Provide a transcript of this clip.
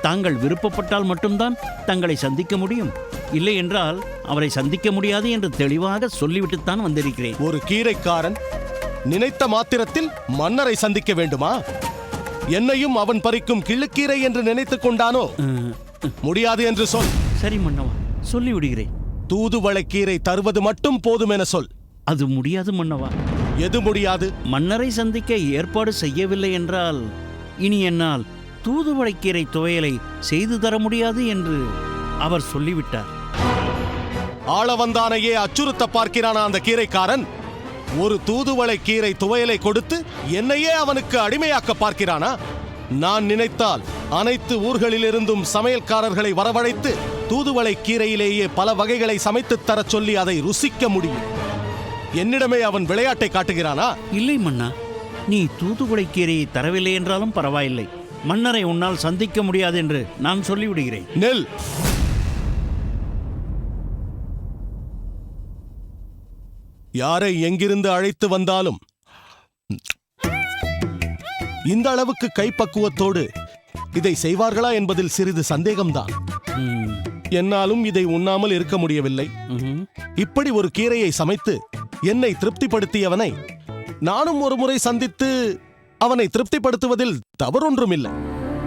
தாங்கள் விருப்பப்பட்டால் மட்டும்தான் தங்களை சந்திக்க முடியும். இல்லை என்றால் அவரை சந்திக்க முடியாது என்று தெளிவாக சொல்லிவிட்டுத்தான் வந்திருக்கிறேன். ஒரு கீரைக்காரன் நினைத்த மாத்திரத்தில் மன்னரை சந்திக்க வேண்டுமா? என்னையும் அவன் பறிக்கும் கிள்ளுக்கீரை என்று நினைத்துக் கொண்டானோ? முடியாது என்று சொல். சரி மன்னவா, சொல்லிவிடுகிறேன். தூதுவளைக்கீரை தருவது மட்டும் போதும் என சொல். அது முடியாது மன்னவா. எது முடியாது? மன்னரை சந்திக்க ஏற்பாடு செய்யவில்லை என்றால் இனி என்னால் தூதுவளைக்கீரை துவையலை செய்து தர முடியாது என்று அவர் சொல்லிவிட்டார். ஆளவந்தானையே அச்சுறுத்த பார்க்கிறானா அந்த கீரைக்காரன்? ஒரு தூதுவளைக்கீரை துவையலை கொடுத்து என்னையே அவனுக்கு அடிமையாக்க பார்க்கிறானா? நான் நினைத்தால் அனைத்து ஊர்களிலிருந்தும் சமையல்காரர்களை வரவழைத்து தூதுவளைக்கீரையிலேயே பல வகைகளை சமைத்துத் தரச் சொல்லி அதை ருசிக்க முடியும். என்னிடமே அவன் விளையாட்டை காட்டுகிறானா? இல்லை மன்னா, நீ தூதுவளைக்கீரையை தரவில்லை என்றாலும் பரவாயில்லை. மன்னரை உன்னால் சந்திக்க முடியாது என்று நான் சொல்லிவிடுகிறேன். நெல். யாரை எங்கிருந்து அழைத்து வந்தாலும் இந்த அளவுக்கு கைப்பக்குவத்தோடு இதை செய்வார்களா என்பதில் சிறிது சந்தேகம்தான். என்னாலும் இதை உண்ணாமல் இருக்க முடியவில்லை. இப்படி ஒரு கீரையை சமைத்து என்னை திருப்திப்படுத்தியவனை நானும் ஒரு முறை சந்தித்து அவனை திருப்திப்படுத்துவதில் தவறொன்றுமில்லை.